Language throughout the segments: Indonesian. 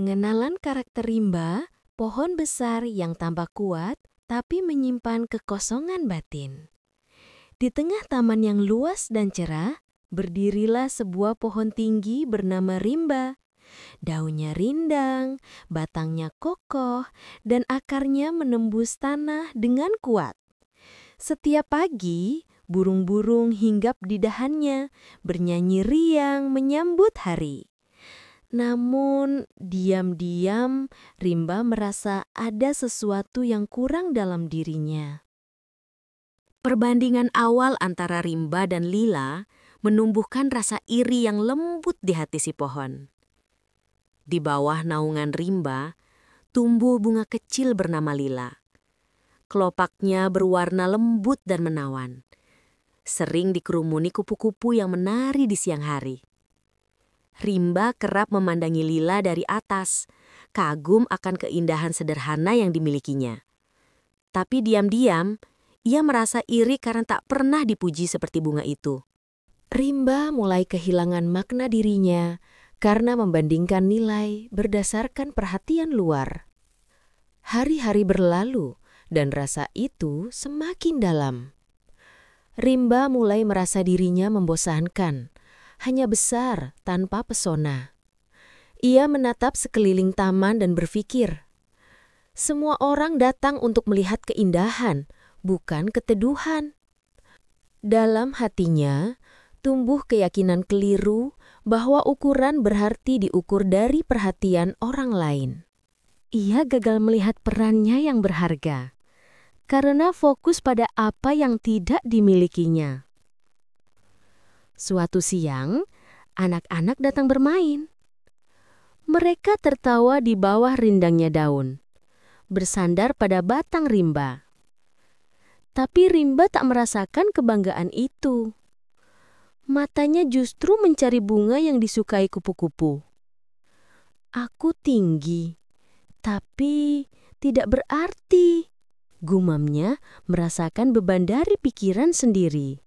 Pengenalan karakter rimba, pohon besar yang tampak kuat tapi menyimpan kekosongan batin. Di tengah taman yang luas dan cerah, berdirilah sebuah pohon tinggi bernama rimba. Daunnya rindang, batangnya kokoh, dan akarnya menembus tanah dengan kuat. Setiap pagi, burung-burung hinggap di dahannya, bernyanyi riang menyambut hari. Namun, diam-diam Rimba merasa ada sesuatu yang kurang dalam dirinya. Perbandingan awal antara Rimba dan Lila menumbuhkan rasa iri yang lembut di hati si pohon. Di bawah naungan Rimba, tumbuh bunga kecil bernama Lila. Kelopaknya berwarna lembut dan menawan. Sering dikerumuni kupu-kupu yang menari di siang hari. Rimba kerap memandangi Lila dari atas, kagum akan keindahan sederhana yang dimilikinya. Tapi diam-diam, ia merasa iri karena tak pernah dipuji seperti bunga itu. Rimba mulai kehilangan makna dirinya karena membandingkan nilai berdasarkan perhatian luar. Hari-hari berlalu dan rasa itu semakin dalam. Rimba mulai merasa dirinya membosankan, hanya besar tanpa pesona. Ia menatap sekeliling taman dan berpikir, semua orang datang untuk melihat keindahan, bukan keteduhan. Dalam hatinya, tumbuh keyakinan keliru bahwa ukuran berarti diukur dari perhatian orang lain. Ia gagal melihat perannya yang berharga, karena fokus pada apa yang tidak dimilikinya. Suatu siang, anak-anak datang bermain. Mereka tertawa di bawah rindangnya daun, bersandar pada batang rimba. Tapi Rimba tak merasakan kebanggaan itu. Matanya justru mencari bunga yang disukai kupu-kupu. Aku tinggi, tapi tidak berarti, gumamnya merasakan beban dari pikiran sendiri.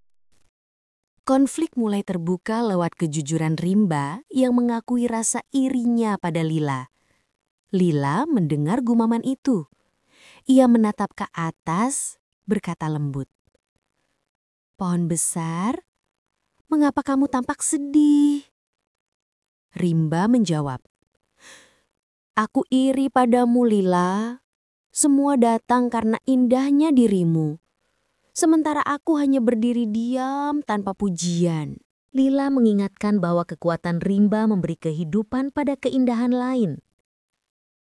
Konflik mulai terbuka lewat kejujuran Rimba yang mengakui rasa irinya pada Lila. Lila mendengar gumaman itu. Ia menatap ke atas, berkata lembut, "Pohon besar, mengapa kamu tampak sedih?" Rimba menjawab, "Aku iri padamu, Lila. Semua datang karena indahnya dirimu. Sementara aku hanya berdiri diam tanpa pujian." Lila mengingatkan bahwa kekuatan Rimba memberi kehidupan pada keindahan lain.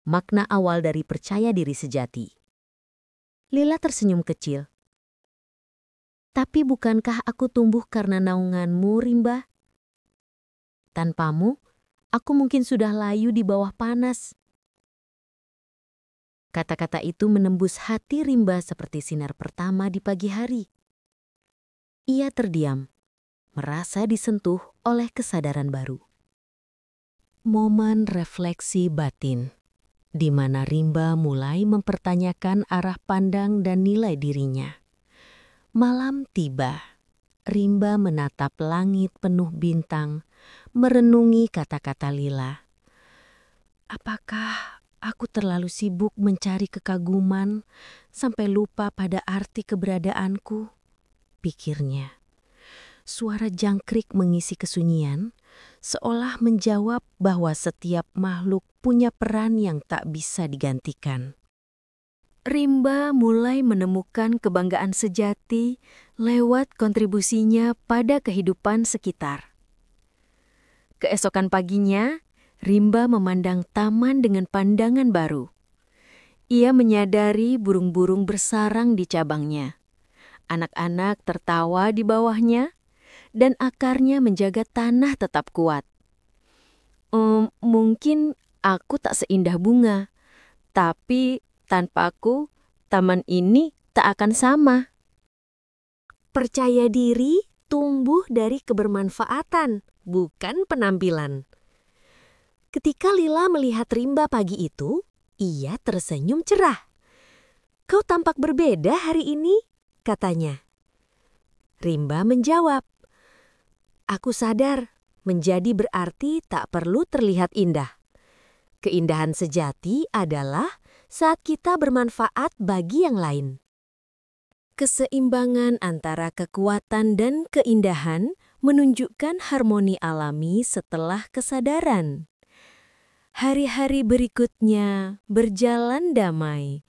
Makna awal dari percaya diri sejati. Lila tersenyum kecil. "Tapi bukankah aku tumbuh karena naunganmu, Rimba? Tanpamu, aku mungkin sudah layu di bawah panas." Kata-kata itu menembus hati Rimba seperti sinar pertama di pagi hari. Ia terdiam, merasa disentuh oleh kesadaran baru. Momen refleksi batin, di mana Rimba mulai mempertanyakan arah pandang dan nilai dirinya. Malam tiba, Rimba menatap langit penuh bintang, merenungi kata-kata Lila. Apakah aku terlalu sibuk mencari kekaguman sampai lupa pada arti keberadaanku? Pikirnya. Suara jangkrik mengisi kesunyian, seolah menjawab bahwa setiap makhluk punya peran yang tak bisa digantikan. Rimba mulai menemukan kebanggaan sejati lewat kontribusinya pada kehidupan sekitar. Keesokan paginya, Rimba memandang taman dengan pandangan baru. Ia menyadari burung-burung bersarang di cabangnya. Anak-anak tertawa di bawahnya, dan akarnya menjaga tanah tetap kuat. Mungkin aku tak seindah bunga, tapi tanpa aku, taman ini tak akan sama. Percaya diri tumbuh dari kebermanfaatan, bukan penampilan. Ketika Lila melihat Rimba pagi itu, ia tersenyum cerah. "Kau tampak berbeda hari ini," katanya. Rimba menjawab, "Aku sadar, menjadi berarti tak perlu terlihat indah. Keindahan sejati adalah saat kita bermanfaat bagi yang lain. Keseimbangan antara kekuatan dan keindahan menunjukkan harmoni alami setelah kesadaran. Hari-hari berikutnya berjalan damai.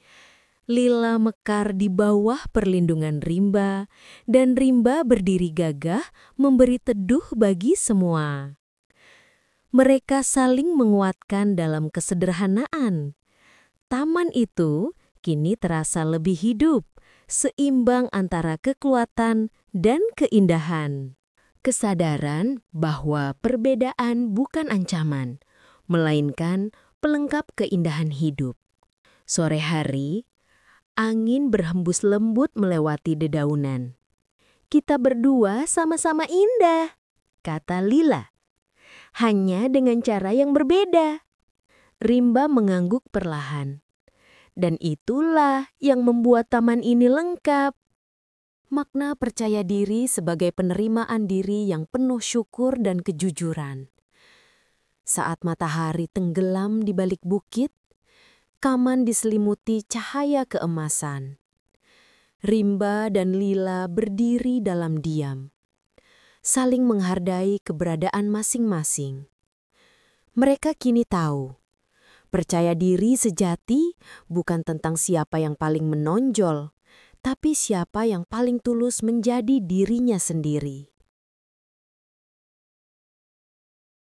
Lila mekar di bawah perlindungan rimba, dan rimba berdiri gagah memberi teduh bagi semua. Mereka saling menguatkan dalam kesederhanaan. Taman itu kini terasa lebih hidup, seimbang antara kekuatan dan keindahan. Kesadaran bahwa perbedaan bukan ancaman, melainkan pelengkap keindahan hidup. Sore hari, angin berhembus lembut melewati dedaunan. "Kita berdua sama-sama indah," kata Lila. "Hanya dengan cara yang berbeda." Rimba mengangguk perlahan. "Dan itulah yang membuat taman ini lengkap." Makna percaya diri sebagai penerimaan diri yang penuh syukur dan kejujuran. Saat matahari tenggelam di balik bukit, Kaman diselimuti cahaya keemasan. Rimba dan Lila berdiri dalam diam, saling menghargai keberadaan masing-masing. Mereka kini tahu, percaya diri sejati bukan tentang siapa yang paling menonjol, tapi siapa yang paling tulus menjadi dirinya sendiri.